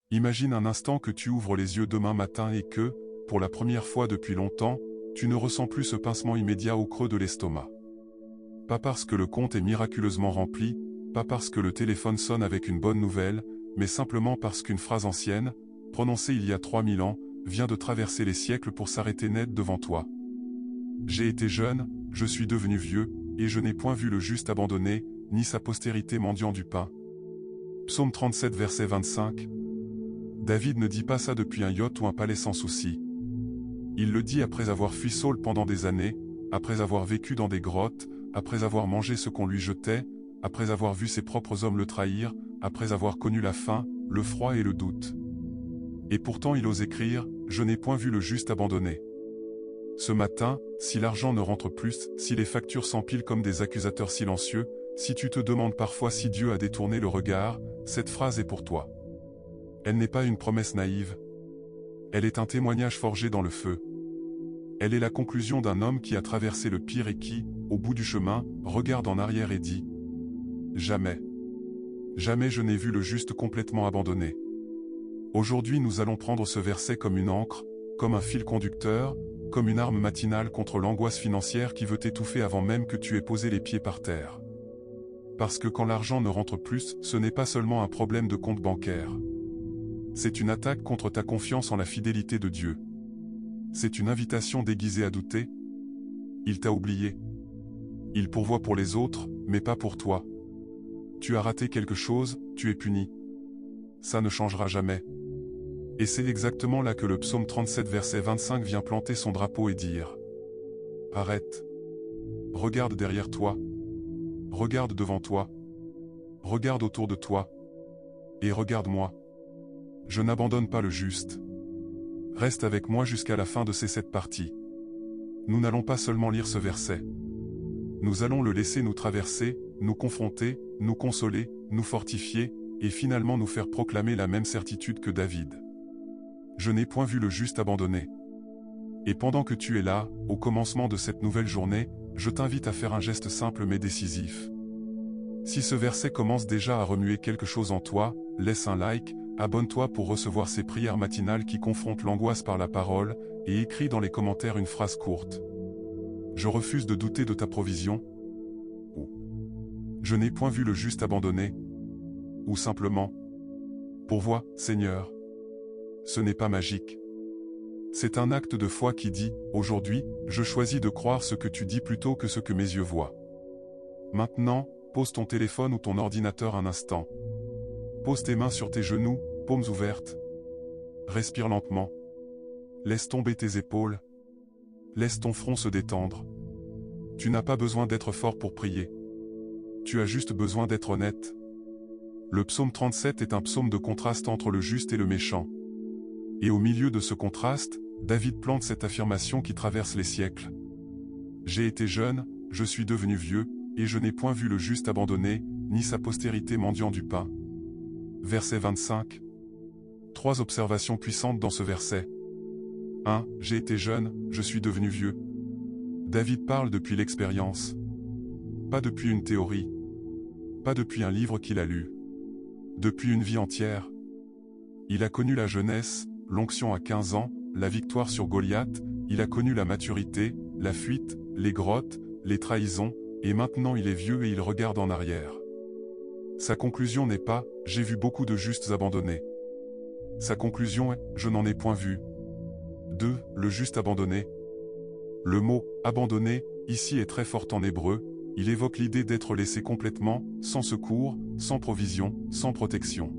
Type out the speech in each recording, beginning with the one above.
Imagine un instant que tu ouvres les yeux demain matin et que, pour la première fois depuis longtemps, tu ne ressens plus ce pincement immédiat au creux de l'estomac. Pas parce que le compte est miraculeusement rempli, pas parce que le téléphone sonne avec une bonne nouvelle, mais simplement parce qu'une phrase ancienne, prononcée il y a 3000 ans, vient de traverser les siècles pour s'arrêter net devant toi. J'ai été jeune, je suis devenu vieux, et je n'ai point vu le juste abandonné, ni sa postérité mendiant du pain. Psaume 37 verset 25. David ne dit pas ça depuis un yacht ou un palais sans souci. Il le dit après avoir fui Saul pendant des années, après avoir vécu dans des grottes, après avoir mangé ce qu'on lui jetait, après avoir vu ses propres hommes le trahir, après avoir connu la faim, le froid et le doute. Et pourtant il ose écrire, « Je n'ai point vu le juste abandonné ». Ce matin, si l'argent ne rentre plus, si les factures s'empilent comme des accusateurs silencieux, si tu te demandes parfois si Dieu a détourné le regard, cette phrase est pour toi. Elle n'est pas une promesse naïve. Elle est un témoignage forgé dans le feu. Elle est la conclusion d'un homme qui a traversé le pire et qui, au bout du chemin, regarde en arrière et dit « Jamais. Jamais je n'ai vu le juste complètement abandonné. » Aujourd'hui nous allons prendre ce verset comme une encre, comme un fil conducteur, comme une arme matinale contre l'angoisse financière qui veut t'étouffer avant même que tu aies posé les pieds par terre. Parce que quand l'argent ne rentre plus, ce n'est pas seulement un problème de compte bancaire. C'est une attaque contre ta confiance en la fidélité de Dieu. C'est une invitation déguisée à douter. Il t'a oublié. Il pourvoit pour les autres, mais pas pour toi. Tu as raté quelque chose, tu es puni. Ça ne changera jamais. Et c'est exactement là que le psaume 37 verset 25 vient planter son drapeau et dire « Arrête. Regarde derrière toi. Regarde devant toi. Regarde autour de toi. Et regarde-moi. Je n'abandonne pas le juste. Reste avec moi jusqu'à la fin de ces 7 parties. Nous n'allons pas seulement lire ce verset. Nous allons le laisser nous traverser, nous confronter, nous consoler, nous fortifier, et finalement nous faire proclamer la même certitude que David. Je n'ai point vu le juste abandonné. Et pendant que tu es là, au commencement de cette nouvelle journée, je t'invite à faire un geste simple mais décisif. Si ce verset commence déjà à remuer quelque chose en toi, laisse un like, abonne-toi pour recevoir ces prières matinales qui confrontent l'angoisse par la parole, et écris dans les commentaires une phrase courte. Je refuse de douter de ta provision. Ou je n'ai point vu le juste abandonné. Ou simplement, pourvois, Seigneur. Ce n'est pas magique. C'est un acte de foi qui dit, aujourd'hui, je choisis de croire ce que tu dis plutôt que ce que mes yeux voient. Maintenant, pose ton téléphone ou ton ordinateur un instant. Pose tes mains sur tes genoux, paumes ouvertes. Respire lentement. Laisse tomber tes épaules. Laisse ton front se détendre. Tu n'as pas besoin d'être fort pour prier. Tu as juste besoin d'être honnête. Le psaume 37 est un psaume de contraste entre le juste et le méchant. Et au milieu de ce contraste, David plante cette affirmation qui traverse les siècles. J'ai été jeune, je suis devenu vieux, et je n'ai point vu le juste abandonné, ni sa postérité mendiant du pain. Verset 25. 3 observations puissantes dans ce verset. 1. J'ai été jeune, je suis devenu vieux. David parle depuis l'expérience. Pas depuis une théorie. Pas depuis un livre qu'il a lu. Depuis une vie entière. Il a connu la jeunesse, l'onction à 15 ans, la victoire sur Goliath, il a connu la maturité, la fuite, les grottes, les trahisons, et maintenant il est vieux et il regarde en arrière. Sa conclusion n'est pas « j'ai vu beaucoup de justes abandonnés ». Sa conclusion est « je n'en ai point vu ». 2. Le juste abandonné. Le mot « abandonné » ici est très fort en hébreu, il évoque l'idée d'être laissé complètement, sans secours, sans provision, sans protection.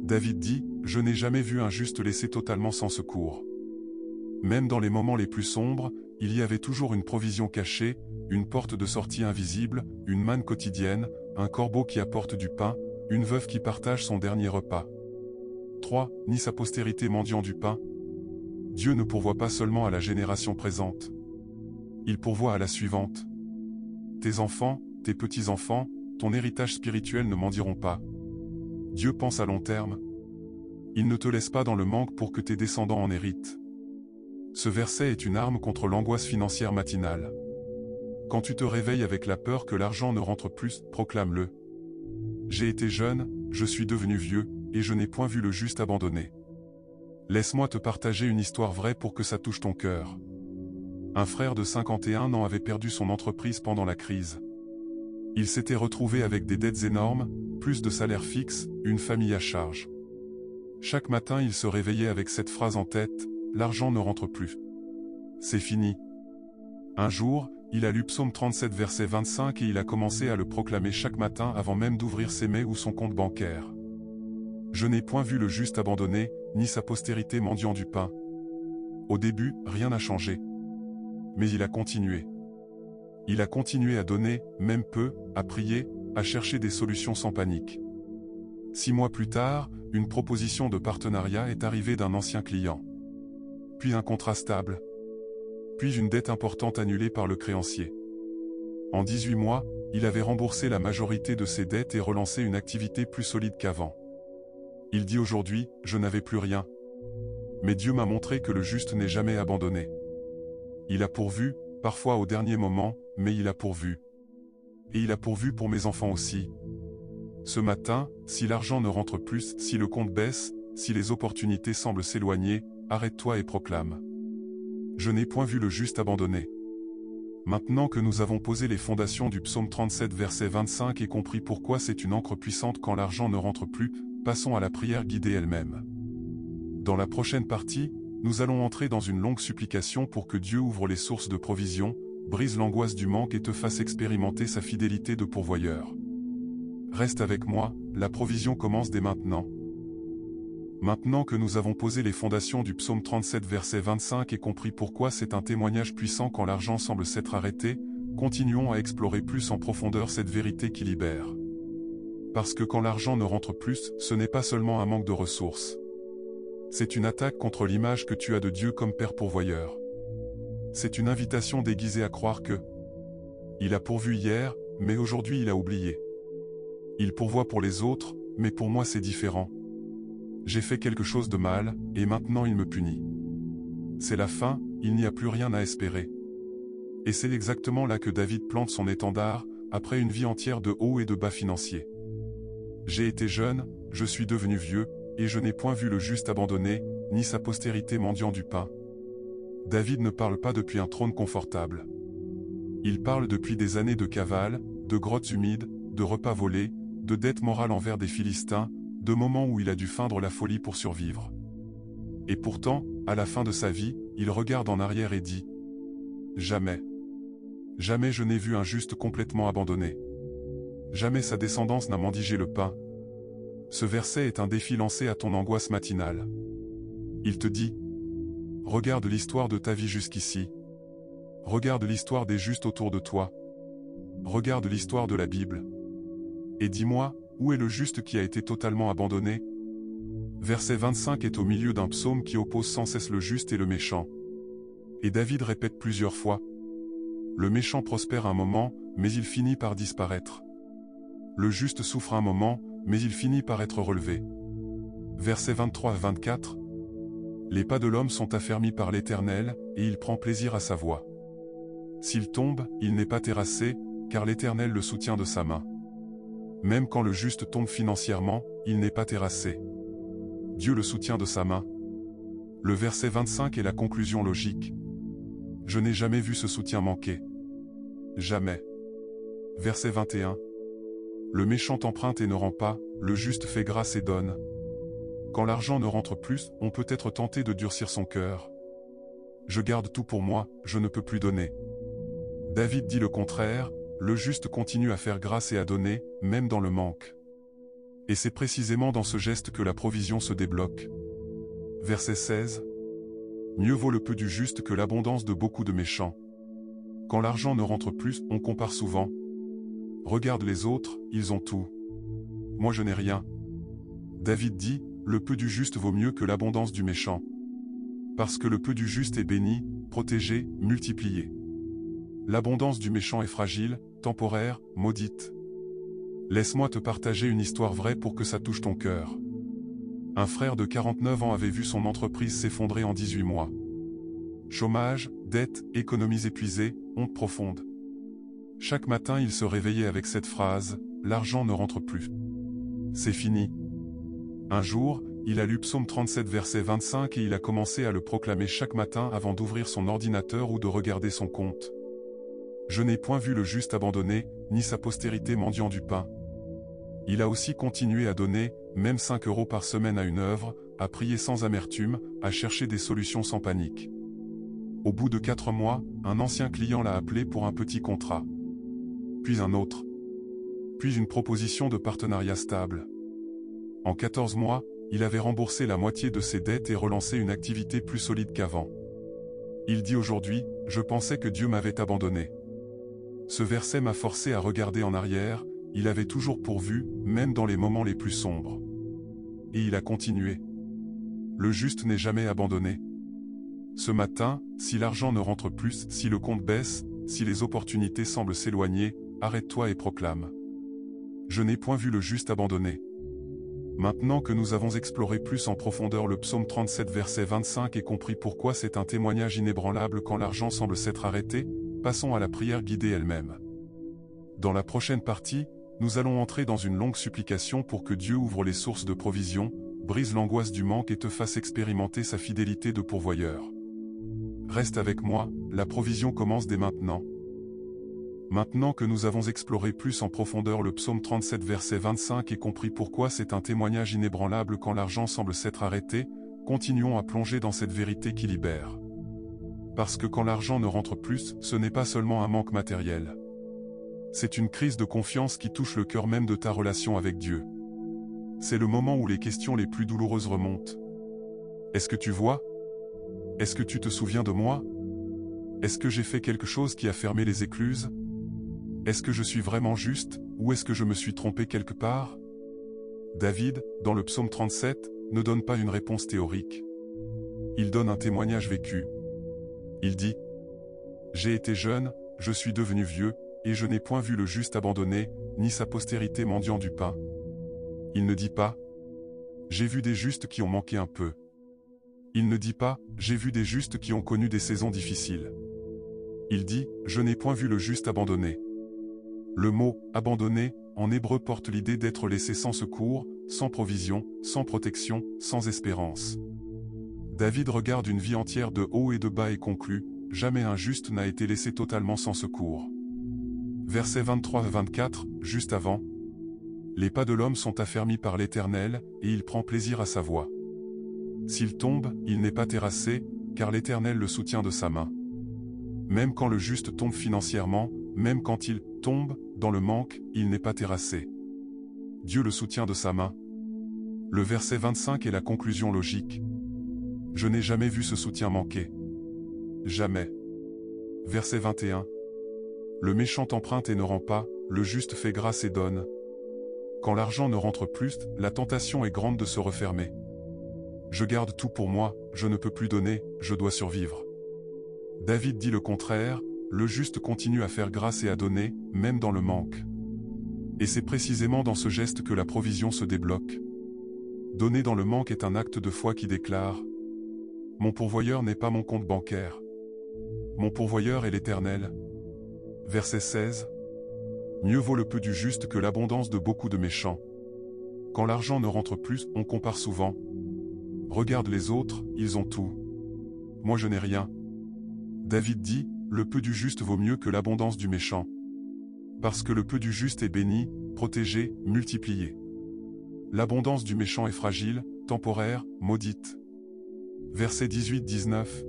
David dit « Je n'ai jamais vu un juste laissé totalement sans secours ». Même dans les moments les plus sombres, il y avait toujours une provision cachée, une porte de sortie invisible, une manne quotidienne, un corbeau qui apporte du pain, une veuve qui partage son dernier repas. 3. Ni sa postérité mendiant du pain. Dieu ne pourvoit pas seulement à la génération présente. Il pourvoit à la suivante. Tes enfants, tes petits-enfants, ton héritage spirituel ne mendieront pas. Dieu pense à long terme. Il ne te laisse pas dans le manque pour que tes descendants en héritent. Ce verset est une arme contre l'angoisse financière matinale. Quand tu te réveilles avec la peur que l'argent ne rentre plus, proclame-le. J'ai été jeune, je suis devenu vieux, et je n'ai point vu le juste abandonné. Laisse-moi te partager une histoire vraie pour que ça touche ton cœur. Un frère de 51 ans avait perdu son entreprise pendant la crise. Il s'était retrouvé avec des dettes énormes, plus de salaire fixe, une famille à charge. Chaque matin il se réveillait avec cette phrase en tête, « L'argent ne rentre plus. C'est fini. » Un jour, il a lu Psaume 37 verset 25 et il a commencé à le proclamer chaque matin avant même d'ouvrir ses mails ou son compte bancaire. Je n'ai point vu le juste abandonné, ni sa postérité mendiant du pain. Au début, rien n'a changé. Mais il a continué. Il a continué à donner, même peu, à prier, à chercher des solutions sans panique. 6 mois plus tard, une proposition de partenariat est arrivée d'un ancien client. Puis un contrat stable. Puis une dette importante annulée par le créancier. En 18 mois, il avait remboursé la majorité de ses dettes et relancé une activité plus solide qu'avant. Il dit aujourd'hui, je n'avais plus rien. Mais Dieu m'a montré que le juste n'est jamais abandonné. Il a pourvu, parfois au dernier moment, mais il a pourvu. Et il a pourvu pour mes enfants aussi. Ce matin, si l'argent ne rentre plus, si le compte baisse, si les opportunités semblent s'éloigner, arrête-toi et proclame. Je n'ai point vu le juste abandonné. Maintenant que nous avons posé les fondations du psaume 37 verset 25 et compris pourquoi c'est une encre puissante quand l'argent ne rentre plus, passons à la prière guidée elle-même. Dans la prochaine partie, nous allons entrer dans une longue supplication pour que Dieu ouvre les sources de provision, brise l'angoisse du manque et te fasse expérimenter sa fidélité de pourvoyeur. Reste avec moi, la provision commence dès maintenant. Maintenant que nous avons posé les fondations du psaume 37 verset 25 et compris pourquoi c'est un témoignage puissant quand l'argent semble s'être arrêté, continuons à explorer plus en profondeur cette vérité qui libère. Parce que quand l'argent ne rentre plus, ce n'est pas seulement un manque de ressources. C'est une attaque contre l'image que tu as de Dieu comme Père pourvoyeur. C'est une invitation déguisée à croire que il a pourvu hier, mais aujourd'hui il a oublié. Il pourvoit pour les autres, mais pour moi c'est différent. J'ai fait quelque chose de mal, et maintenant il me punit. C'est la fin, il n'y a plus rien à espérer. Et c'est exactement là que David plante son étendard, après une vie entière de hauts et de bas financiers. J'ai été jeune, je suis devenu vieux, et je n'ai point vu le juste abandonné, ni sa postérité mendiant du pain. David ne parle pas depuis un trône confortable. Il parle depuis des années de cavales, de grottes humides, de repas volés, de dettes morales envers des Philistins, de moments où il a dû feindre la folie pour survivre. Et pourtant, à la fin de sa vie, il regarde en arrière et dit « Jamais. Jamais je n'ai vu un juste complètement abandonné. Jamais sa descendance n'a mendigé le pain. » Ce verset est un défi lancé à ton angoisse matinale. Il te dit « Regarde l'histoire de ta vie jusqu'ici. Regarde l'histoire des justes autour de toi. Regarde l'histoire de la Bible. Et dis-moi, où est le juste qui a été totalement abandonné ?» Verset 25 est au milieu d'un psaume qui oppose sans cesse le juste et le méchant. Et David répète plusieurs fois « Le méchant prospère un moment, mais il finit par disparaître. Le juste souffre un moment, mais il finit par être relevé. » Versets 23 à 24. Les pas de l'homme sont affermis par l'Éternel, et il prend plaisir à sa voie. S'il tombe, il n'est pas terrassé, car l'Éternel le soutient de sa main. Même quand le juste tombe financièrement, il n'est pas terrassé. Dieu le soutient de sa main. Le verset 25 est la conclusion logique. Je n'ai jamais vu ce soutien manquer. Jamais. Verset 21. Le méchant emprunte et ne rend pas, le juste fait grâce et donne. Quand l'argent ne rentre plus, on peut être tenté de durcir son cœur. Je garde tout pour moi, je ne peux plus donner. David dit le contraire, le juste continue à faire grâce et à donner, même dans le manque. Et c'est précisément dans ce geste que la provision se débloque. Verset 16. Mieux vaut le peu du juste que l'abondance de beaucoup de méchants. Quand l'argent ne rentre plus, on compare souvent. Regarde les autres, ils ont tout. Moi je n'ai rien. David dit, le peu du juste vaut mieux que l'abondance du méchant. Parce que le peu du juste est béni, protégé, multiplié. L'abondance du méchant est fragile, temporaire, maudite. Laisse-moi te partager une histoire vraie pour que ça touche ton cœur. Un frère de 49 ans avait vu son entreprise s'effondrer en 18 mois. Chômage, dette, économies épuisées, honte profonde. Chaque matin il se réveillait avec cette phrase, « L'argent ne rentre plus. C'est fini. » Un jour, il a lu Psaume 37 verset 25 et il a commencé à le proclamer chaque matin avant d'ouvrir son ordinateur ou de regarder son compte. Je n'ai point vu le juste abandonné, ni sa postérité mendiant du pain. Il a aussi continué à donner, même 5 € par semaine à une œuvre, à prier sans amertume, à chercher des solutions sans panique. Au bout de 4 mois, un ancien client l'a appelé pour un petit contrat. Puis un autre. Puis une proposition de partenariat stable. En 14 mois, il avait remboursé la moitié de ses dettes et relancé une activité plus solide qu'avant. Il dit aujourd'hui, « Je pensais que Dieu m'avait abandonné. » Ce verset m'a forcé à regarder en arrière, il avait toujours pourvu, même dans les moments les plus sombres. Et il a continué. Le juste n'est jamais abandonné. Ce matin, si l'argent ne rentre plus, si le compte baisse, si les opportunités semblent s'éloigner, arrête-toi et proclame. Je n'ai point vu le juste abandonné. Maintenant que nous avons exploré plus en profondeur le psaume 37 verset 25 et compris pourquoi c'est un témoignage inébranlable quand l'argent semble s'être arrêté, passons à la prière guidée elle-même. Dans la prochaine partie, nous allons entrer dans une longue supplication pour que Dieu ouvre les sources de provision, brise l'angoisse du manque et te fasse expérimenter sa fidélité de pourvoyeur. Reste avec moi, la provision commence dès maintenant. Maintenant que nous avons exploré plus en profondeur le psaume 37 verset 25 et compris pourquoi c'est un témoignage inébranlable quand l'argent semble s'être arrêté, continuons à plonger dans cette vérité qui libère. Parce que quand l'argent ne rentre plus, ce n'est pas seulement un manque matériel. C'est une crise de confiance qui touche le cœur même de ta relation avec Dieu. C'est le moment où les questions les plus douloureuses remontent. Est-ce que tu vois? Est-ce que tu te souviens de moi? Est-ce que j'ai fait quelque chose qui a fermé les écluses? Est-ce que je suis vraiment juste, ou est-ce que je me suis trompé quelque part? David, dans le psaume 37, ne donne pas une réponse théorique. Il donne un témoignage vécu. Il dit « J'ai été jeune, je suis devenu vieux, et je n'ai point vu le juste abandonné, ni sa postérité mendiant du pain. » Il ne dit pas « J'ai vu des justes qui ont manqué un peu. » Il ne dit pas « J'ai vu des justes qui ont connu des saisons difficiles. » Il dit « Je n'ai point vu le juste abandonné. » Le mot « abandonné » en hébreu porte l'idée d'être laissé sans secours, sans provision, sans protection, sans espérance. David regarde une vie entière de haut et de bas et conclut « Jamais un juste n'a été laissé totalement sans secours. » Versets 23-24, juste avant. Les pas de l'homme sont affermis par l'Éternel, et il prend plaisir à sa voie. S'il tombe, il n'est pas terrassé, car l'Éternel le soutient de sa main. Même quand le juste tombe financièrement, même quand il tombe dans le manque, il n'est pas terrassé. Dieu le soutient de sa main. Le verset 25 est la conclusion logique. Je n'ai jamais vu ce soutien manquer. Jamais. Verset 21. Le méchant emprunte et ne rend pas, le juste fait grâce et donne. Quand l'argent ne rentre plus, la tentation est grande de se refermer. Je garde tout pour moi, je ne peux plus donner, je dois survivre. David dit le contraire, le juste continue à faire grâce et à donner, même dans le manque. Et c'est précisément dans ce geste que la provision se débloque. Donner dans le manque est un acte de foi qui déclare « Mon pourvoyeur n'est pas mon compte bancaire. Mon pourvoyeur est l'Éternel. » Verset 16. Mieux vaut le peu du juste que l'abondance de beaucoup de méchants. Quand l'argent ne rentre plus, on compare souvent. Regarde les autres, ils ont tout. Moi je n'ai rien. David dit, le peu du juste vaut mieux que l'abondance du méchant. Parce que le peu du juste est béni, protégé, multiplié. L'abondance du méchant est fragile, temporaire, maudite. Versets 18-19.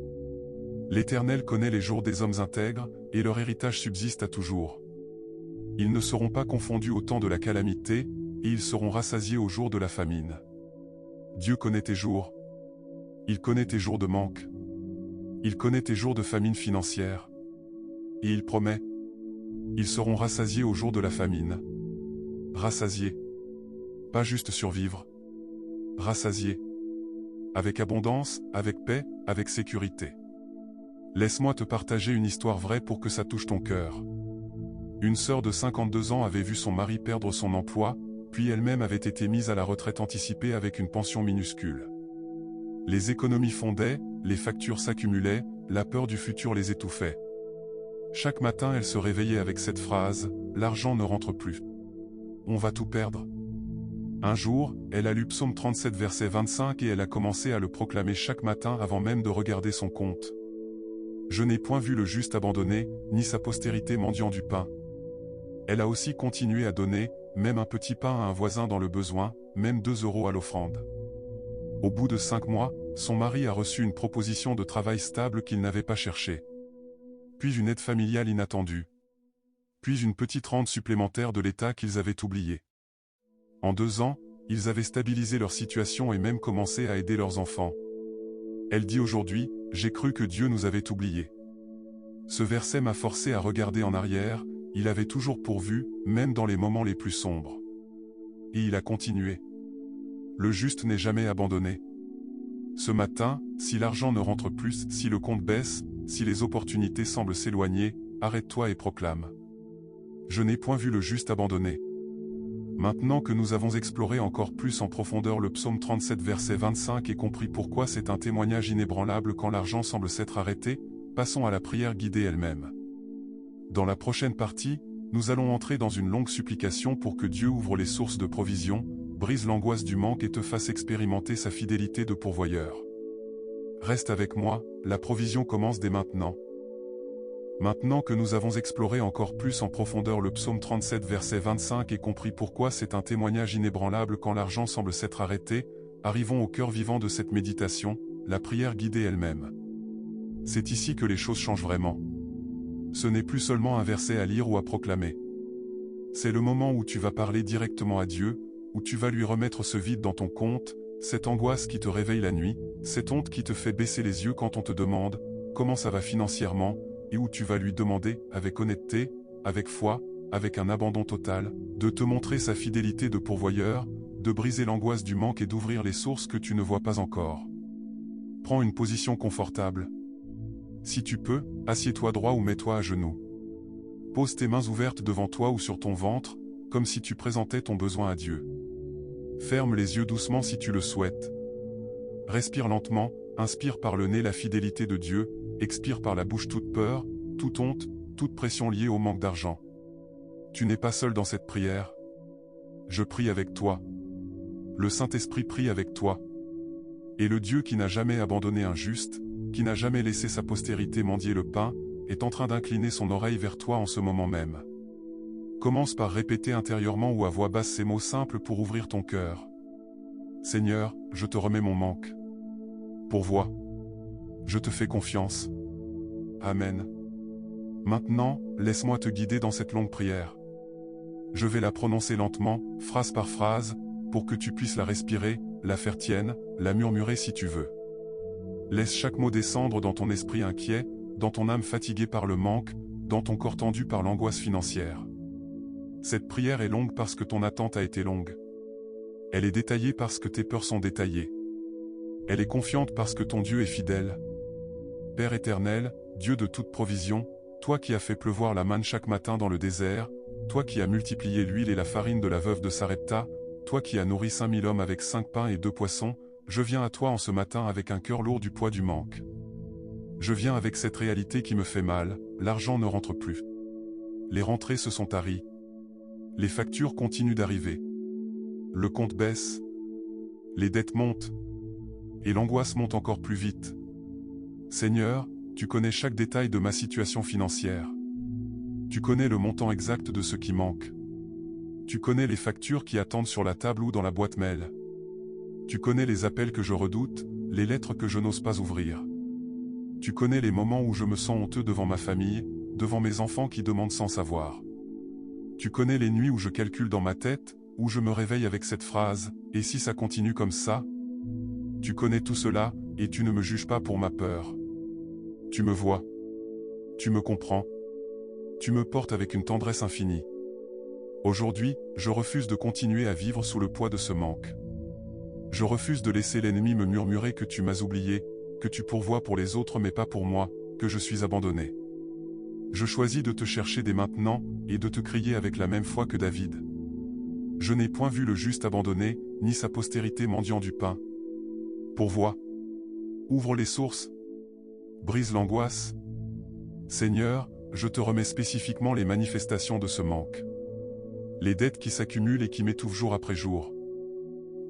L'Éternel connaît les jours des hommes intègres, et leur héritage subsiste à toujours. Ils ne seront pas confondus au temps de la calamité, et ils seront rassasiés au jour de la famine. Dieu connaît tes jours. Il connaît tes jours de manque. Il connaît tes jours de famine financière. Et il promet. Ils seront rassasiés au jour de la famine. Rassasiés. Pas juste survivre. Rassasiés. Avec abondance, avec paix, avec sécurité. Laisse-moi te partager une histoire vraie pour que ça touche ton cœur. Une sœur de 52 ans avait vu son mari perdre son emploi, puis elle-même avait été mise à la retraite anticipée avec une pension minuscule. Les économies fondaient, les factures s'accumulaient, la peur du futur les étouffait. Chaque matin elle se réveillait avec cette phrase, « L'argent ne rentre plus. On va tout perdre. » Un jour, elle a lu Psaume 37 verset 25 et elle a commencé à le proclamer chaque matin avant même de regarder son compte. Je n'ai point vu le juste abandonné, ni sa postérité mendiant du pain. Elle a aussi continué à donner, même un petit pain à un voisin dans le besoin, même 2 € à l'offrande. Au bout de 5 mois, son mari a reçu une proposition de travail stable qu'il n'avait pas cherchée. Puis une aide familiale inattendue. Puis une petite rente supplémentaire de l'État qu'ils avaient oubliée. En 2 ans, ils avaient stabilisé leur situation et même commencé à aider leurs enfants. Elle dit aujourd'hui, « J'ai cru que Dieu nous avait oubliés. » Ce verset m'a forcé à regarder en arrière, il avait toujours pourvu, même dans les moments les plus sombres. Et il a continué. Le juste n'est jamais abandonné. Ce matin, si l'argent ne rentre plus, si le compte baisse, si les opportunités semblent s'éloigner, arrête-toi et proclame. Je n'ai point vu le juste abandonné. Maintenant que nous avons exploré encore plus en profondeur le psaume 37 verset 25 et compris pourquoi c'est un témoignage inébranlable quand l'argent semble s'être arrêté, passons à la prière guidée elle-même. Dans la prochaine partie, nous allons entrer dans une longue supplication pour que Dieu ouvre les sources de provision, brise l'angoisse du manque et te fasse expérimenter sa fidélité de pourvoyeur. Reste avec moi, la provision commence dès maintenant. Maintenant que nous avons exploré encore plus en profondeur le psaume 37 verset 25 et compris pourquoi c'est un témoignage inébranlable quand l'argent semble s'être arrêté, arrivons au cœur vivant de cette méditation, la prière guidée elle-même. C'est ici que les choses changent vraiment. Ce n'est plus seulement un verset à lire ou à proclamer. C'est le moment où tu vas parler directement à Dieu, où tu vas lui remettre ce vide dans ton compte, cette angoisse qui te réveille la nuit, cette honte qui te fait baisser les yeux quand on te demande comment ça va financièrement, et où tu vas lui demander, avec honnêteté, avec foi, avec un abandon total, de te montrer sa fidélité de pourvoyeur, de briser l'angoisse du manque et d'ouvrir les sources que tu ne vois pas encore. Prends une position confortable. Si tu peux, assieds-toi droit ou mets-toi à genoux. Pose tes mains ouvertes devant toi ou sur ton ventre, comme si tu présentais ton besoin à Dieu. Ferme les yeux doucement si tu le souhaites. Respire lentement, inspire par le nez la fidélité de Dieu, expire par la bouche toute peur, toute honte, toute pression liée au manque d'argent. Tu n'es pas seul dans cette prière. Je prie avec toi. Le Saint-Esprit prie avec toi. Et le Dieu qui n'a jamais abandonné un juste, qui n'a jamais laissé sa postérité mendier le pain, est en train d'incliner son oreille vers toi en ce moment même. Commence par répéter intérieurement ou à voix basse ces mots simples pour ouvrir ton cœur. Seigneur, je te remets mon manque. Pourvois. Je te fais confiance. Amen. Maintenant, laisse-moi te guider dans cette longue prière. Je vais la prononcer lentement, phrase par phrase, pour que tu puisses la respirer, la faire tienne, la murmurer si tu veux. Laisse chaque mot descendre dans ton esprit inquiet, dans ton âme fatiguée par le manque, dans ton corps tendu par l'angoisse financière. Cette prière est longue parce que ton attente a été longue. Elle est détaillée parce que tes peurs sont détaillées. Elle est confiante parce que ton Dieu est fidèle. Père éternel, Dieu de toute provision, toi qui as fait pleuvoir la manne chaque matin dans le désert, toi qui as multiplié l'huile et la farine de la veuve de Sarepta, toi qui as nourri 5000 hommes avec 5 pains et 2 poissons, je viens à toi en ce matin avec un cœur lourd du poids du manque. Je viens avec cette réalité qui me fait mal, l'argent ne rentre plus. Les rentrées se sont taries. Les factures continuent d'arriver. Le compte baisse. Les dettes montent. Et l'angoisse monte encore plus vite. Seigneur, tu connais chaque détail de ma situation financière. Tu connais le montant exact de ce qui manque. Tu connais les factures qui attendent sur la table ou dans la boîte mail. Tu connais les appels que je redoute, les lettres que je n'ose pas ouvrir. Tu connais les moments où je me sens honteux devant ma famille, devant mes enfants qui demandent sans savoir. Tu connais les nuits où je calcule dans ma tête, où je me réveille avec cette phrase, « Et si ça continue comme ça ?» Tu connais tout cela, et tu ne me juges pas pour ma peur. Tu me vois. Tu me comprends. Tu me portes avec une tendresse infinie. Aujourd'hui, je refuse de continuer à vivre sous le poids de ce manque. Je refuse de laisser l'ennemi me murmurer que tu m'as oublié, que tu pourvois pour les autres mais pas pour moi, que je suis abandonné. Je choisis de te chercher dès maintenant, et de te crier avec la même foi que David. Je n'ai point vu le juste abandonné, ni sa postérité mendiant du pain. Pourvois. Ouvre les sources. Brise l'angoisse. Seigneur, je te remets spécifiquement les manifestations de ce manque. Les dettes qui s'accumulent et qui m'étouffent jour après jour.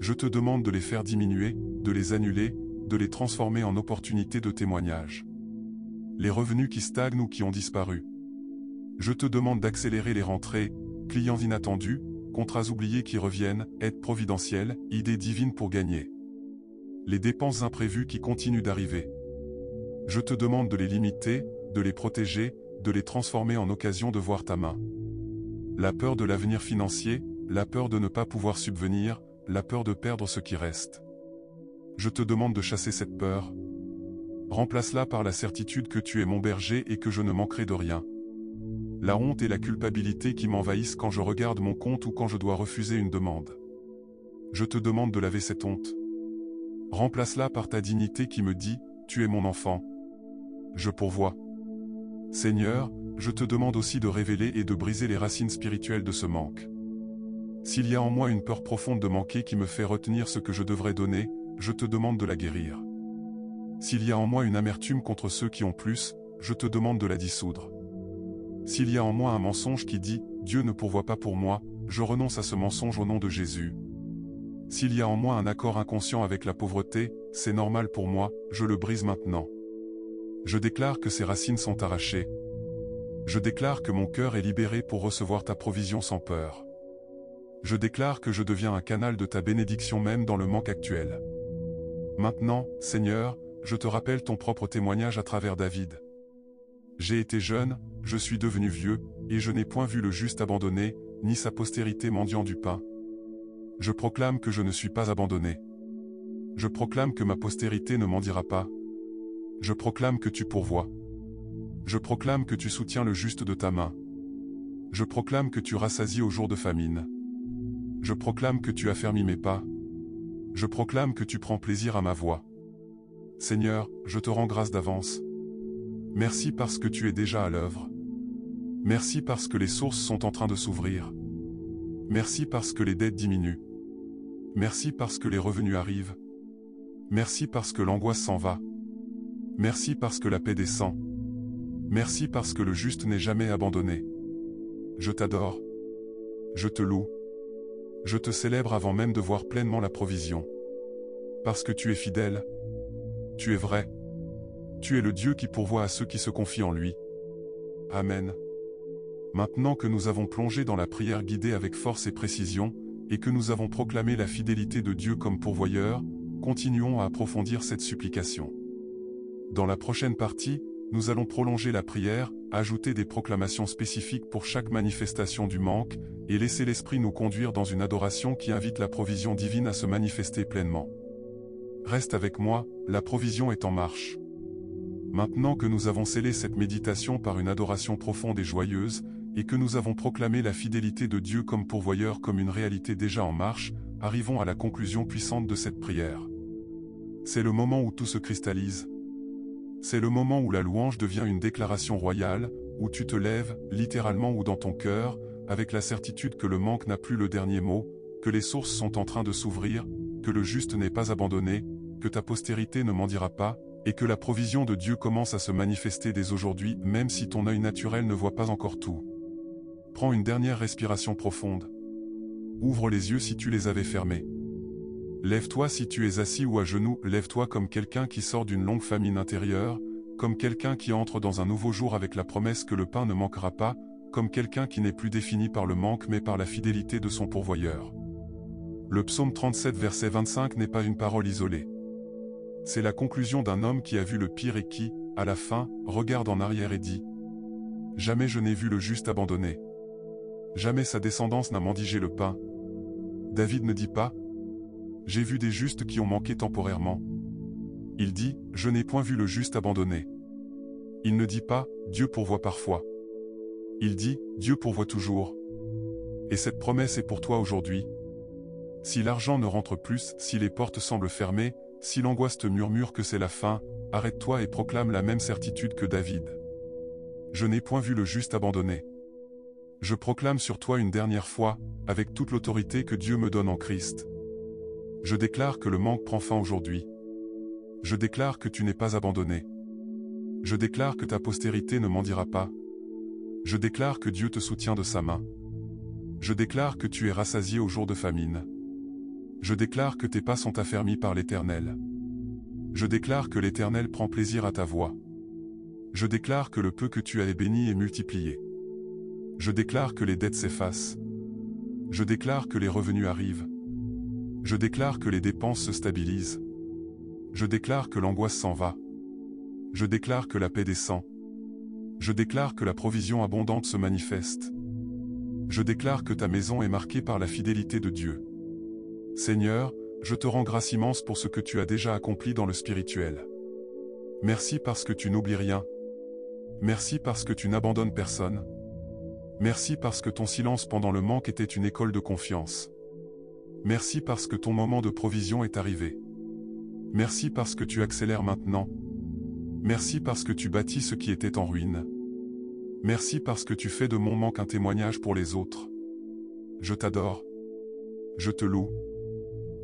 Je te demande de les faire diminuer, de les annuler, de les transformer en opportunités de témoignage. Les revenus qui stagnent ou qui ont disparu. Je te demande d'accélérer les rentrées, clients inattendus, contrats oubliés qui reviennent, aides providentielles, idées divines pour gagner. Les dépenses imprévues qui continuent d'arriver. Je te demande de les limiter, de les protéger, de les transformer en occasion de voir ta main. La peur de l'avenir financier, la peur de ne pas pouvoir subvenir, la peur de perdre ce qui reste. Je te demande de chasser cette peur. Remplace-la par la certitude que tu es mon berger et que je ne manquerai de rien. La honte et la culpabilité qui m'envahissent quand je regarde mon compte ou quand je dois refuser une demande. Je te demande de laver cette honte. Remplace-la par ta dignité qui me dit, tu es mon enfant. Je pourvois. Seigneur, je te demande aussi de révéler et de briser les racines spirituelles de ce manque. S'il y a en moi une peur profonde de manquer qui me fait retenir ce que je devrais donner, je te demande de la guérir. S'il y a en moi une amertume contre ceux qui ont plus, je te demande de la dissoudre. S'il y a en moi un mensonge qui dit « Dieu ne pourvoit pas pour moi », je renonce à ce mensonge au nom de Jésus. S'il y a en moi un accord inconscient avec la pauvreté, c'est normal pour moi, je le brise maintenant. Je déclare que ces racines sont arrachées. Je déclare que mon cœur est libéré pour recevoir ta provision sans peur. Je déclare que je deviens un canal de ta bénédiction même dans le manque actuel. Maintenant, Seigneur, je te rappelle ton propre témoignage à travers David. J'ai été jeune, je suis devenu vieux, et je n'ai point vu le juste abandonné, ni sa postérité mendiant du pain. Je proclame que je ne suis pas abandonné. Je proclame que ma postérité ne mendiera pas. Je proclame que tu pourvois. Je proclame que tu soutiens le juste de ta main. Je proclame que tu rassasies au jour de famine. Je proclame que tu affermis mes pas. Je proclame que tu prends plaisir à ma voix. Seigneur, je te rends grâce d'avance. Merci parce que tu es déjà à l'œuvre. Merci parce que les sources sont en train de s'ouvrir. Merci parce que les dettes diminuent. Merci parce que les revenus arrivent. Merci parce que l'angoisse s'en va. Merci parce que la paix descend. Merci parce que le juste n'est jamais abandonné. Je t'adore. Je te loue. Je te célèbre avant même de voir pleinement la provision. Parce que tu es fidèle. Tu es vrai. Tu es le Dieu qui pourvoit à ceux qui se confient en lui. Amen. Maintenant que nous avons plongé dans la prière guidée avec force et précision, et que nous avons proclamé la fidélité de Dieu comme pourvoyeur, continuons à approfondir cette supplication. Dans la prochaine partie, nous allons prolonger la prière, ajouter des proclamations spécifiques pour chaque manifestation du manque, et laisser l'Esprit nous conduire dans une adoration qui invite la provision divine à se manifester pleinement. Reste avec moi, la provision est en marche. Maintenant que nous avons scellé cette méditation par une adoration profonde et joyeuse, et que nous avons proclamé la fidélité de Dieu comme pourvoyeur comme une réalité déjà en marche, arrivons à la conclusion puissante de cette prière. C'est le moment où tout se cristallise. C'est le moment où la louange devient une déclaration royale, où tu te lèves, littéralement ou dans ton cœur, avec la certitude que le manque n'a plus le dernier mot, que les sources sont en train de s'ouvrir, que le juste n'est pas abandonné, que ta postérité ne mendira pas, et que la provision de Dieu commence à se manifester dès aujourd'hui, même si ton œil naturel ne voit pas encore tout. Prends une dernière respiration profonde. Ouvre les yeux si tu les avais fermés. Lève-toi si tu es assis ou à genoux, lève-toi comme quelqu'un qui sort d'une longue famine intérieure, comme quelqu'un qui entre dans un nouveau jour avec la promesse que le pain ne manquera pas, comme quelqu'un qui n'est plus défini par le manque mais par la fidélité de son pourvoyeur. Le psaume 37 verset 25 n'est pas une parole isolée. C'est la conclusion d'un homme qui a vu le pire et qui, à la fin, regarde en arrière et dit « Jamais je n'ai vu le juste abandonné. Jamais sa descendance n'a mendigé le pain. » David ne dit pas « J'ai vu des justes qui ont manqué temporairement. » Il dit « Je n'ai point vu le juste abandonné. » Il ne dit pas « Dieu pourvoit parfois. » Il dit « Dieu pourvoit toujours. » Et cette promesse est pour toi aujourd'hui. Si l'argent ne rentre plus, si les portes semblent fermées, si l'angoisse te murmure que c'est la fin, arrête-toi et proclame la même certitude que David. Je n'ai point vu le juste abandonné. Je proclame sur toi une dernière fois, avec toute l'autorité que Dieu me donne en Christ. Je déclare que le manque prend fin aujourd'hui. Je déclare que tu n'es pas abandonné. Je déclare que ta postérité ne mendira pas. Je déclare que Dieu te soutient de sa main. Je déclare que tu es rassasié au jour de famine. Je déclare que tes pas sont affermis par l'Éternel. Je déclare que l'Éternel prend plaisir à ta voie. Je déclare que le peu que tu as est béni et multiplié. Je déclare que les dettes s'effacent. Je déclare que les revenus arrivent. Je déclare que les dépenses se stabilisent. Je déclare que l'angoisse s'en va. Je déclare que la paix descend. Je déclare que la provision abondante se manifeste. Je déclare que ta maison est marquée par la fidélité de Dieu. Seigneur, je te rends grâce immense pour ce que tu as déjà accompli dans le spirituel. Merci parce que tu n'oublies rien. Merci parce que tu n'abandonnes personne. Merci parce que ton silence pendant le manque était une école de confiance. Merci parce que ton moment de provision est arrivé. Merci parce que tu accélères maintenant. Merci parce que tu bâtis ce qui était en ruine. Merci parce que tu fais de mon manque un témoignage pour les autres. Je t'adore. Je te loue.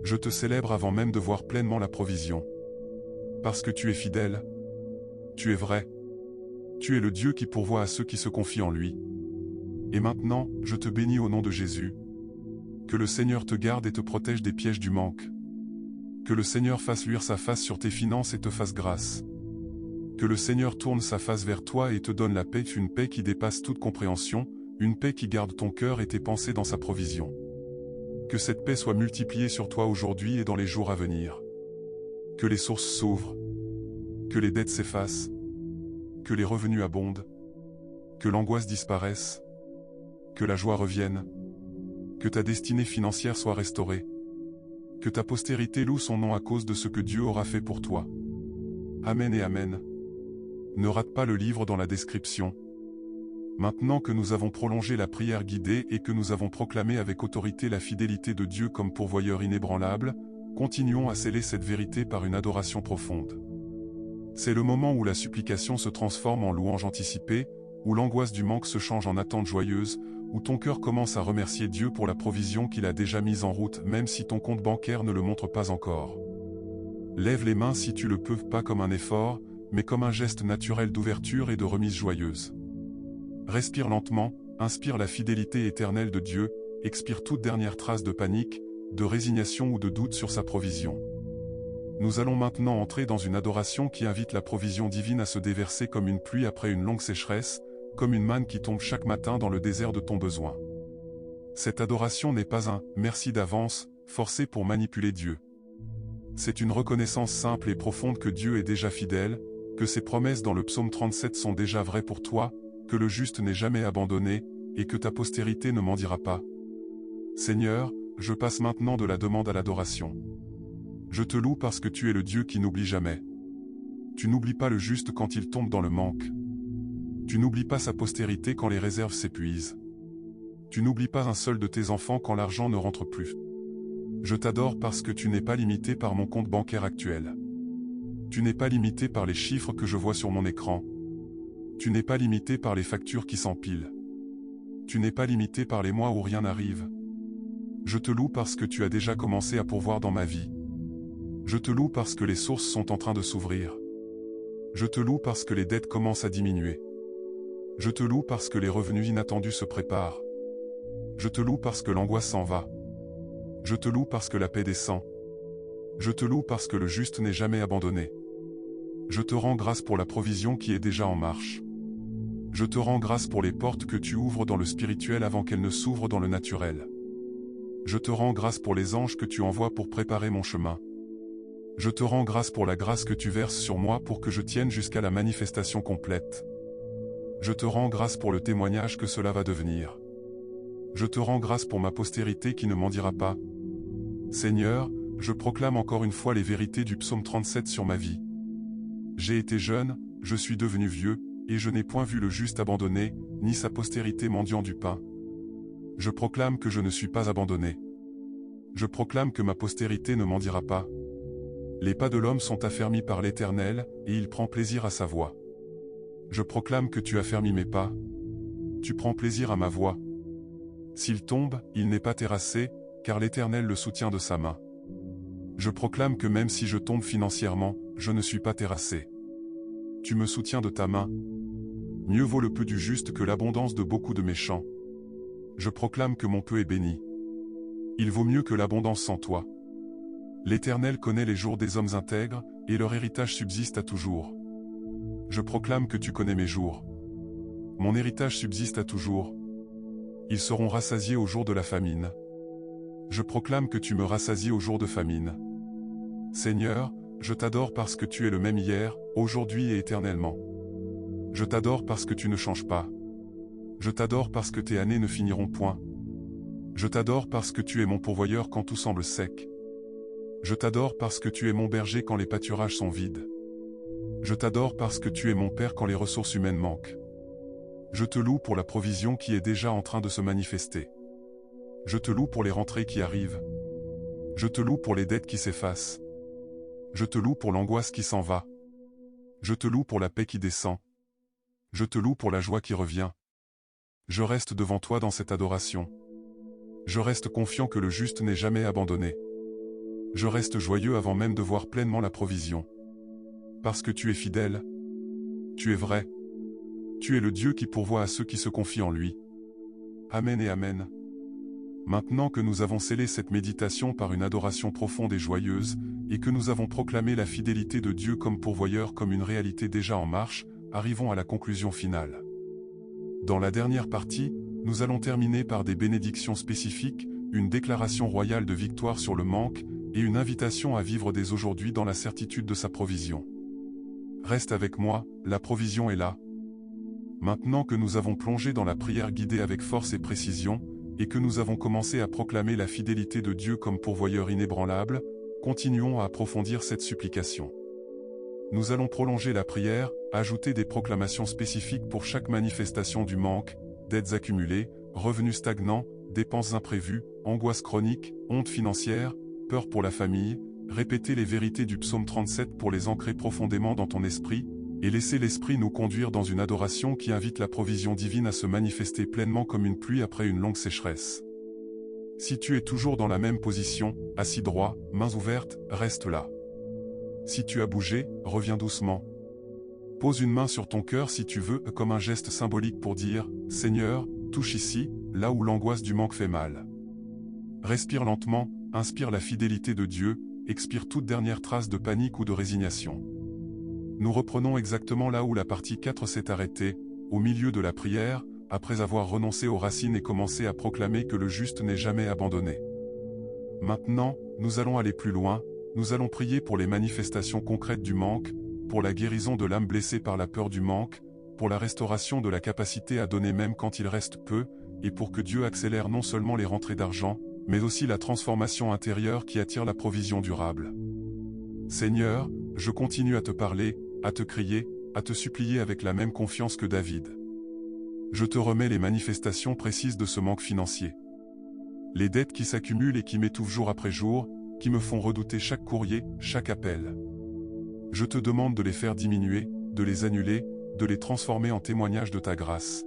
Je te célèbre avant même de voir pleinement la provision. Parce que tu es fidèle. Tu es vrai. Tu es le Dieu qui pourvoit à ceux qui se confient en lui. Et maintenant, je te bénis au nom de Jésus. Que le Seigneur te garde et te protège des pièges du manque. Que le Seigneur fasse luire sa face sur tes finances et te fasse grâce. Que le Seigneur tourne sa face vers toi et te donne la paix, une paix qui dépasse toute compréhension, une paix qui garde ton cœur et tes pensées dans sa provision. Que cette paix soit multipliée sur toi aujourd'hui et dans les jours à venir. Que les sources s'ouvrent. Que les dettes s'effacent. Que les revenus abondent. Que l'angoisse disparaisse. Que la joie revienne. Que ta destinée financière soit restaurée. Que ta postérité loue son nom à cause de ce que Dieu aura fait pour toi. Amen et Amen. Ne rate pas le livre dans la description. Maintenant que nous avons prolongé la prière guidée et que nous avons proclamé avec autorité la fidélité de Dieu comme pourvoyeur inébranlable, continuons à sceller cette vérité par une adoration profonde. C'est le moment où la supplication se transforme en louange anticipée, où l'angoisse du manque se change en attente joyeuse, où ton cœur commence à remercier Dieu pour la provision qu'il a déjà mise en route même si ton compte bancaire ne le montre pas encore. Lève les mains si tu le peux, pas comme un effort, mais comme un geste naturel d'ouverture et de remise joyeuse. Respire lentement, inspire la fidélité éternelle de Dieu, expire toute dernière trace de panique, de résignation ou de doute sur sa provision. Nous allons maintenant entrer dans une adoration qui invite la provision divine à se déverser comme une pluie après une longue sécheresse, comme une manne qui tombe chaque matin dans le désert de ton besoin. Cette adoration n'est pas un « merci d'avance » forcé pour manipuler Dieu. C'est une reconnaissance simple et profonde que Dieu est déjà fidèle, que ses promesses dans le psaume 37 sont déjà vraies pour toi, que le juste n'est jamais abandonné, et que ta postérité ne mendira pas. Seigneur, je passe maintenant de la demande à l'adoration. Je te loue parce que tu es le Dieu qui n'oublie jamais. Tu n'oublies pas le juste quand il tombe dans le manque. Tu n'oublies pas sa postérité quand les réserves s'épuisent. Tu n'oublies pas un seul de tes enfants quand l'argent ne rentre plus. Je t'adore parce que tu n'es pas limité par mon compte bancaire actuel. Tu n'es pas limité par les chiffres que je vois sur mon écran. Tu n'es pas limité par les factures qui s'empilent. Tu n'es pas limité par les mois où rien n'arrive. Je te loue parce que tu as déjà commencé à pourvoir dans ma vie. Je te loue parce que les sources sont en train de s'ouvrir. Je te loue parce que les dettes commencent à diminuer. Je te loue parce que les revenus inattendus se préparent. Je te loue parce que l'angoisse s'en va. Je te loue parce que la paix descend. Je te loue parce que le juste n'est jamais abandonné. Je te rends grâce pour la provision qui est déjà en marche. Je te rends grâce pour les portes que tu ouvres dans le spirituel avant qu'elles ne s'ouvrent dans le naturel. Je te rends grâce pour les anges que tu envoies pour préparer mon chemin. Je te rends grâce pour la grâce que tu verses sur moi pour que je tienne jusqu'à la manifestation complète. Je te rends grâce pour le témoignage que cela va devenir. Je te rends grâce pour ma postérité qui ne m'en dira pas. Seigneur, je proclame encore une fois les vérités du psaume 37 sur ma vie. J'ai été jeune, je suis devenu vieux, et je n'ai point vu le juste abandonné, ni sa postérité mendiant du pain. Je proclame que je ne suis pas abandonné. Je proclame que ma postérité ne mendira pas. Les pas de l'homme sont affermis par l'Éternel, et il prend plaisir à sa voix. Je proclame que tu affermis mes pas. Tu prends plaisir à ma voix. S'il tombe, il n'est pas terrassé, car l'Éternel le soutient de sa main. Je proclame que même si je tombe financièrement, je ne suis pas terrassé. Tu me soutiens de ta main. Mieux vaut le peu du juste que l'abondance de beaucoup de méchants. Je proclame que mon peu est béni. Il vaut mieux que l'abondance sans toi. L'Éternel connaît les jours des hommes intègres, et leur héritage subsiste à toujours. Je proclame que tu connais mes jours. Mon héritage subsiste à toujours. Ils seront rassasiés au jour de la famine. Je proclame que tu me rassasies au jour de famine. Seigneur, je t'adore parce que tu es le même hier, aujourd'hui et éternellement. Je t'adore parce que tu ne changes pas. Je t'adore parce que tes années ne finiront point. Je t'adore parce que tu es mon pourvoyeur quand tout semble sec. Je t'adore parce que tu es mon berger quand les pâturages sont vides. Je t'adore parce que tu es mon Père quand les ressources humaines manquent. Je te loue pour la provision qui est déjà en train de se manifester. Je te loue pour les rentrées qui arrivent. Je te loue pour les dettes qui s'effacent. Je te loue pour l'angoisse qui s'en va. Je te loue pour la paix qui descend. Je te loue pour la joie qui revient. Je reste devant toi dans cette adoration. Je reste confiant que le juste n'est jamais abandonné. Je reste joyeux avant même de voir pleinement la provision. Parce que tu es fidèle. Tu es vrai. Tu es le Dieu qui pourvoit à ceux qui se confient en lui. Amen et Amen. Maintenant que nous avons scellé cette méditation par une adoration profonde et joyeuse, et que nous avons proclamé la fidélité de Dieu comme pourvoyeur comme une réalité déjà en marche, arrivons à la conclusion finale. Dans la dernière partie, nous allons terminer par des bénédictions spécifiques, une déclaration royale de victoire sur le manque, et une invitation à vivre dès aujourd'hui dans la certitude de sa provision. Reste avec moi, la provision est là. Maintenant que nous avons plongé dans la prière guidée avec force et précision, et que nous avons commencé à proclamer la fidélité de Dieu comme pourvoyeur inébranlable, continuons à approfondir cette supplication. Nous allons prolonger la prière, ajouter des proclamations spécifiques pour chaque manifestation du manque, dettes accumulées, revenus stagnants, dépenses imprévues, angoisse chronique, honte financière, peur pour la famille, répéter les vérités du psaume 37 pour les ancrer profondément dans ton esprit, et laisser l'esprit nous conduire dans une adoration qui invite la provision divine à se manifester pleinement comme une pluie après une longue sécheresse. Si tu es toujours dans la même position, assis droit, mains ouvertes, reste là. Si tu as bougé, reviens doucement. Pose une main sur ton cœur si tu veux, comme un geste symbolique pour dire « Seigneur, touche ici, là où l'angoisse du manque fait mal ». Respire lentement, inspire la fidélité de Dieu, expire toute dernière trace de panique ou de résignation. Nous reprenons exactement là où la partie 4 s'est arrêtée, au milieu de la prière, après avoir renoncé aux racines et commencé à proclamer que le juste n'est jamais abandonné. Maintenant, nous allons aller plus loin, nous allons prier pour les manifestations concrètes du manque, pour la guérison de l'âme blessée par la peur du manque, pour la restauration de la capacité à donner même quand il reste peu, et pour que Dieu accélère non seulement les rentrées d'argent, mais aussi la transformation intérieure qui attire la provision durable. Seigneur, je continue à te parler, à te crier, à te supplier avec la même confiance que David. Je te remets les manifestations précises de ce manque financier. Les dettes qui s'accumulent et qui m'étouffent jour après jour, qui me font redouter chaque courrier, chaque appel. Je te demande de les faire diminuer, de les annuler, de les transformer en témoignages de ta grâce.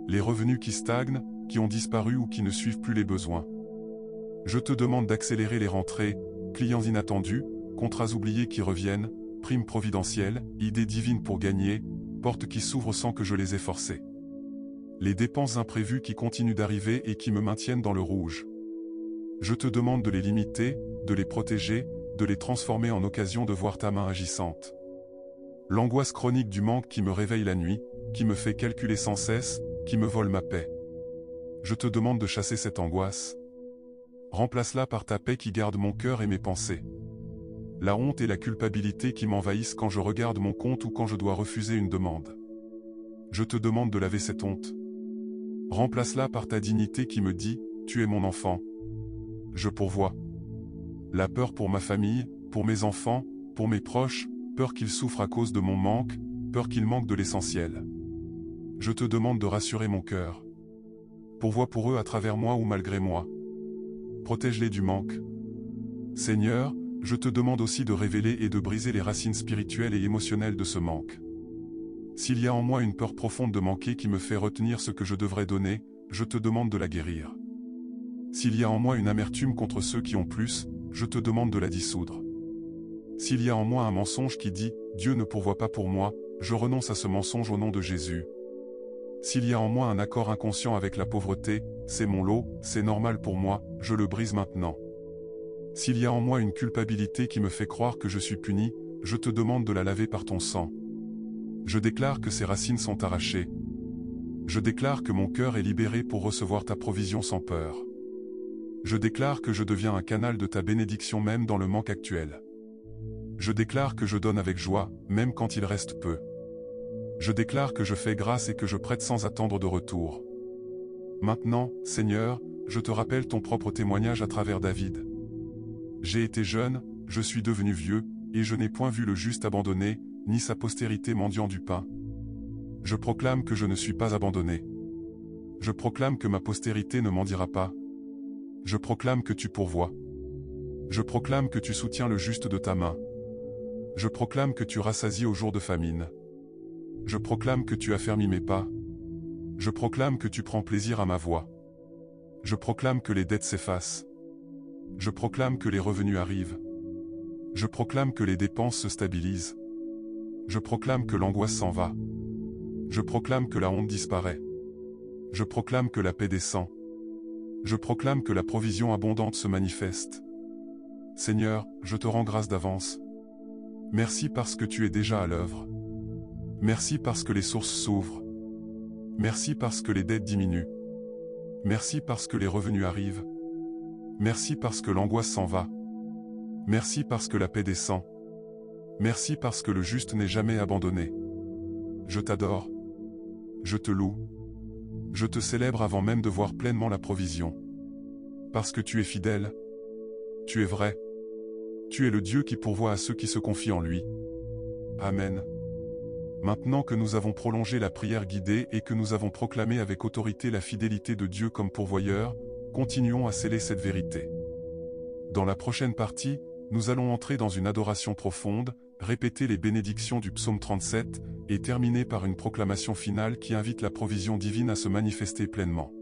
Les revenus qui stagnent, qui ont disparu ou qui ne suivent plus les besoins. Je te demande d'accélérer les rentrées, clients inattendus, contrats oubliés qui reviennent, primes providentielles, idées divines pour gagner, portes qui s'ouvrent sans que je les ai forcées. Les dépenses imprévues qui continuent d'arriver et qui me maintiennent dans le rouge. Je te demande de les limiter, de les protéger, de les transformer en occasion de voir ta main agissante. L'angoisse chronique du manque qui me réveille la nuit, qui me fait calculer sans cesse, qui me vole ma paix. Je te demande de chasser cette angoisse. Remplace-la par ta paix qui garde mon cœur et mes pensées. La honte et la culpabilité qui m'envahissent quand je regarde mon compte ou quand je dois refuser une demande. Je te demande de laver cette honte. Remplace-la par ta dignité qui me dit « Tu es mon enfant ». Je pourvois. La peur pour ma famille, pour mes enfants, pour mes proches, peur qu'ils souffrent à cause de mon manque, peur qu'ils manquent de l'essentiel. Je te demande de rassurer mon cœur. Pourvois pour eux à travers moi ou malgré moi. Protège-les du manque. Seigneur, je te demande aussi de révéler et de briser les racines spirituelles et émotionnelles de ce manque. S'il y a en moi une peur profonde de manquer qui me fait retenir ce que je devrais donner, je te demande de la guérir. S'il y a en moi une amertume contre ceux qui ont plus, je te demande de la dissoudre. S'il y a en moi un mensonge qui dit « Dieu ne pourvoit pas pour moi », je renonce à ce mensonge au nom de Jésus. S'il y a en moi un accord inconscient avec la pauvreté, c'est mon lot, c'est normal pour moi, je le brise maintenant. S'il y a en moi une culpabilité qui me fait croire que je suis puni, je te demande de la laver par ton sang. Je déclare que ces racines sont arrachées. Je déclare que mon cœur est libéré pour recevoir ta provision sans peur. Je déclare que je deviens un canal de ta bénédiction même dans le manque actuel. Je déclare que je donne avec joie, même quand il reste peu. Je déclare que je fais grâce et que je prête sans attendre de retour. Maintenant, Seigneur, je te rappelle ton propre témoignage à travers David. J'ai été jeune, je suis devenu vieux, et je n'ai point vu le juste abandonné, ni sa postérité mendiant du pain. Je proclame que je ne suis pas abandonné. Je proclame que ma postérité ne mendiera pas. Je proclame que tu pourvois. Je proclame que tu soutiens le juste de ta main. Je proclame que tu rassasies au jour de famine. Je proclame que tu affermis mes pas. Je proclame que tu prends plaisir à ma voix. Je proclame que les dettes s'effacent. Je proclame que les revenus arrivent. Je proclame que les dépenses se stabilisent. Je proclame que l'angoisse s'en va. Je proclame que la honte disparaît. Je proclame que la paix descend. Je proclame que la provision abondante se manifeste. Seigneur, je te rends grâce d'avance. Merci parce que tu es déjà à l'œuvre. Merci parce que les sources s'ouvrent. Merci parce que les dettes diminuent. Merci parce que les revenus arrivent. Merci parce que l'angoisse s'en va. Merci parce que la paix descend. Merci parce que le juste n'est jamais abandonné. Je t'adore. Je te loue. Je te célèbre avant même de voir pleinement la provision. Parce que tu es fidèle. Tu es vrai. Tu es le Dieu qui pourvoit à ceux qui se confient en lui. Amen. Maintenant que nous avons prolongé la prière guidée et que nous avons proclamé avec autorité la fidélité de Dieu comme pourvoyeur, continuons à sceller cette vérité. Dans la prochaine partie, nous allons entrer dans une adoration profonde, répéter les bénédictions du psaume 37, et terminer par une proclamation finale qui invite la provision divine à se manifester pleinement.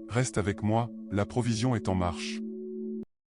Reste avec moi, la provision est en marche.